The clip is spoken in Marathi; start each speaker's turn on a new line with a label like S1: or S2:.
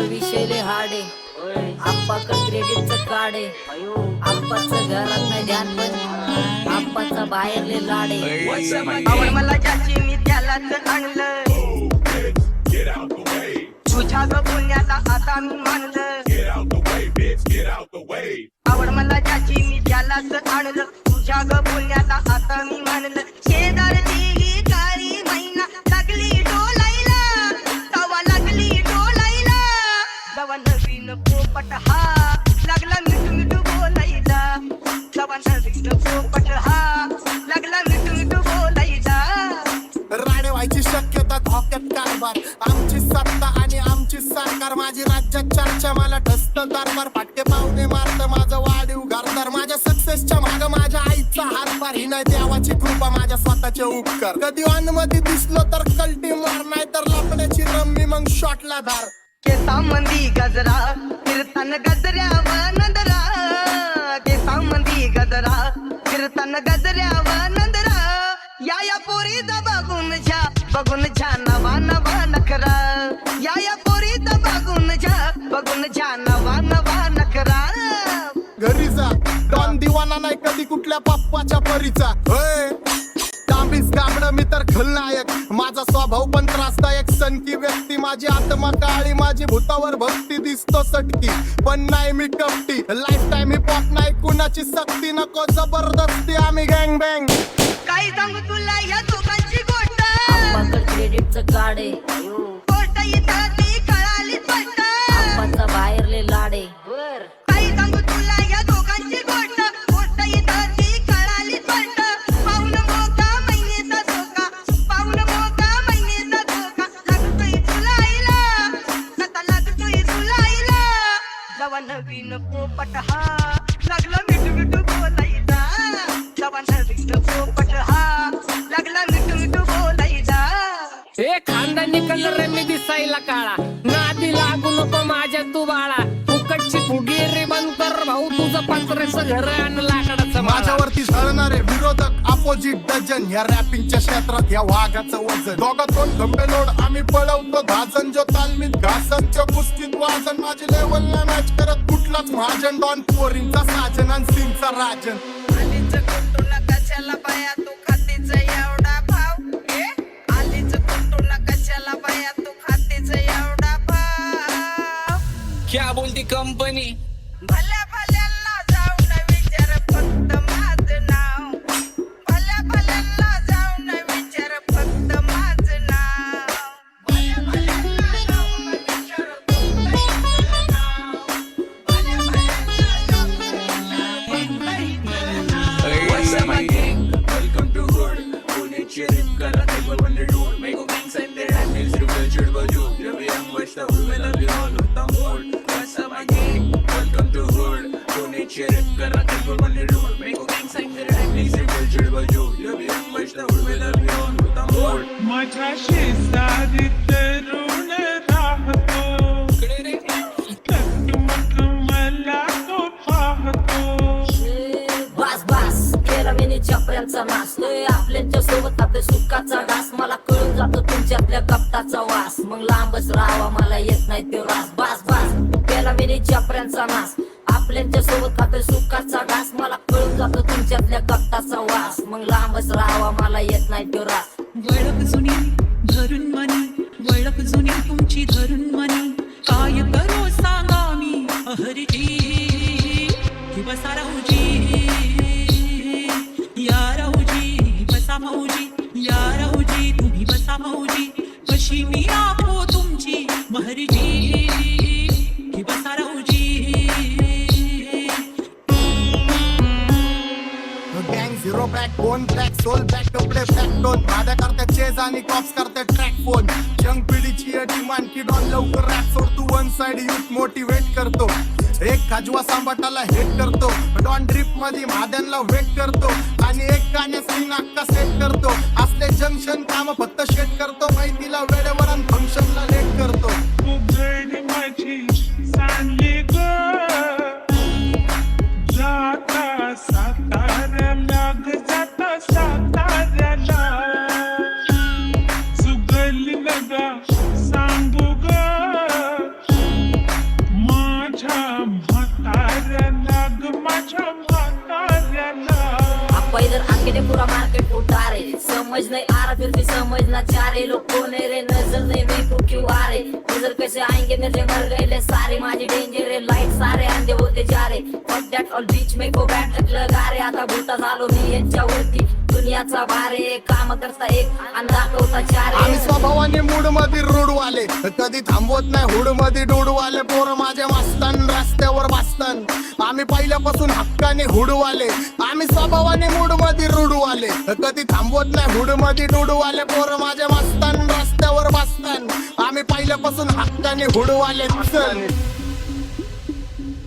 S1: विषय लय हार्ड आहे. आप्पाकडे क्रेडिटचं कार्ड आहे. आप्पाचं घरात नाही ध्यान पण आप्पाचा बाहेर लय लाड आहे.
S2: आवड मला ज्याची मी त्यालाच आणलं. तुझ्या ग पुण्याला आता मी मानलं. आवड मला ज्याची मी त्यालाच आणलं. तुझ्या ग पुण्याला आता मी मानलं. शेजारची ही काळी मैना लागली डोलायला. तवा लागली डोलायला. तवा नवीन पोपट हा लागला मिठू मिठू बोलायला. तवा नवीन पोपट हा लागला मिठू मिठू बोलायला.
S3: राडे व्हायची शक्यता धोक्यात कारभार. आमची सत्ता आणि आमची सरकार. माझी राज्यात चर्चा मला ठसत दरबार. फाटके पावणे मारत माझं वाढीव घरदार. माझ्या सक्सेसच्या माग माझ्या आईचा हातभार. ही नाही देवाची कृपा माझ्या स्वतःचे उपकार. कधी ऑन मध्ये दिसलो तर कल्टी मार. नाही तर लपण्याची रम्मी मग शॉटला धार.
S2: केसामंदी गजरा फिरताना गजऱ्यावर नंदरा. केसामंदी गजरा फिरताना गजऱ्यावर नंदरा. या पोरीचा बघून झा नवा नवा नखरा. या पोरीचा बघून झा नवा नवा नखरा.
S3: घरी जा डॉन दिवाना नाही कधी कुठल्या पप्पाच्या परीचा. तांबीस गाबड मी तर खलनायक. माझा स्वभाव पण त्रासदायक. सनकी व्यक्ती माझी आत्मा काळी. माझी भूतावर भक्ती दिसतो सटकी पण नाही मी कपटी. लाईफ टाइम ही पॉप नाही कुणाची सक्ती. नको जबरदस्ती आम्ही गँग बँग.
S2: काय सांगू तुला या दोघांची गोष्ट.
S1: आप्पाकडे क्रेडिटचं कार्ड आहे.
S2: गोष्ट इथं ती कळाली स्पष्ट.
S1: आप्पाचा बाहेर लय लाड आहे.
S2: काय सांगू तुला या दोघांची गोष्ट. गोष्ट इथं ती कळाली स्पष्ट. पाऊल मोका महिनेचा धोका. पाऊल मोका महिनेचा धोका. लागतोय तुलायला. आता लागतोय तुलायला. जवा नवीन पोपट हा लागला मिठू मिठू बोलायला. जवा नवीन पोपट हा लागला मिठू मिठू बोलायला.
S4: हे खानदानी कलर मी दिसायला काळा. नादी लागू नको माझ्या तू बाळा. फुकटची फुगी रे बंद कर भाऊ. तुझं पत्र्याचं घर आणि लाकडाचं माळा.
S3: माझ्यावरती झळणारे विरोधक अपोजिट डझन. या रॅपिंगच्या क्षेत्रात या वाघाचं वजन. दोघातून खंबे लोड आम्ही पळवतो धाजन. जो तालमीत घासनच्या कुस्तीत वाजन. माझी लेवल नाही मॅच करत कुठलाच महाजन. डॉन पोरींचा साजन आणि सिंगचा राजन.
S2: आलीच कुटुला कशाला बाया तू खातीच एवढा भाव. आलीच कुटुला कशाला बाया तू खातीच एवढा भाव.
S4: क्या बोलती कंपनी.
S2: भल्या भल्यांना जाऊन विचार फक्त माझं नाव. भल्या भल्यांना जाऊन विचार फक्त माझं नाव. भल्या भल्यांना जाऊन विचार फक्त माझं नाव. भल्या भल्यांना जाऊन विचार फक्त माझं नाव.
S5: What's up my gang? Welcome to Hood. Pune cheering kara table when they do. Make a gang sign their hand is real chud baju. Jab young basta we love you all with the mood. What's up my gang? Welcome to Hood. Pune cheering kara table when they do. Make a gang sign their hand is real chud baju. Jab young basta we love you all with the mood.
S6: माझ्या शेजारी तरुण राहतो. मग मला तो पाहतो.
S1: बास बास केला मी चपऱ्यांचा नाश. आपल्याच्या सोबत आपल्या सुखाचा डास. मला कळून जातो तुमच्यातल्या कपटाचा वास. मग लांबच राहावा मला येत नाही तो रास. बास बास केला मी चपऱ्यांचा नाश. आपल्याच्या सोबत खाते सुखाचा डास. मला कळून जातो तुमच्यातल्या कपटाचा वास. मग लांबच राहावा मला येत नाही तो रास.
S7: वळख जुनी धरून मनी. वळख जुनी तुमची धरून मनी. काय करो सांगा मी अहरजी. की बसा राहूजी. या राहूजी बसा भाऊजी. या राहूजी तुम्ही बसा भाऊजी. कशी मी आपो तुमची महरजी. की बसा राहूजी.
S3: गँग झिरो बॅक बोन ब्लॅक सोल बॅक कपडे बॅक टोन. माझ्या करते चेज आणि कॉप्स करते ट्रॅक फोन. जंग पिढीची डिमांड की डॉन लवकर रॅप सोड. तू वन साइड युथ मोटिवेट करतो. एक खाजवा सांबाटाला हेट करतो. डॉन ड्रिप मध्ये महाद्यांना वेट करतो. आणि एक गाण्या सीन अक्का सेट करतो. असले जंक्शन काम फक्त शेट करतो. माहितीला वेळेवर आणि फंक्शनला लेट करतो.
S6: उघड माझी सांगली ग. जाता साताऱ्याला ग. जाता साताऱ्याला. सुगली नगा सांगू ग. म्हाताऱ्याला
S1: आपा इधर आके दे पूरा मार्केट उतारे समझ नहीं आ रहा फिर भी समझना चाह रहे लोग कौन है रे नजर नहीं मेरे को क्यों आ रहे नजर कैसे आएंगे मेरे मर गए ले सारे माझी डेंजर है लाईट सारे अंधे होते जा रहे फक दॅट ऑल बीच में को बॅटक लगा रे आता भूता झालो मी यांच्यावरती दुनियाचा भारे काम करता एक आणि दाखवता चार
S3: आम्ही स्वभावाने मूड मध्ये रूढवाले कधी थांबवत नाही हुड मध्ये डोडवाले पोर माझ्या मस्तान रस्त्यावर बसतान आम्ही पहिल्यापासून हक्काने हुडवाले आम्ही स्वभावाने मूड मध्ये रूढवाले कधी थांबवत नाही हुड मध्ये डोडवाले पोर माझ्या मस्तान रस्त्यावर बसतान आम्ही पहिल्यापासून हक्काने हुडवाले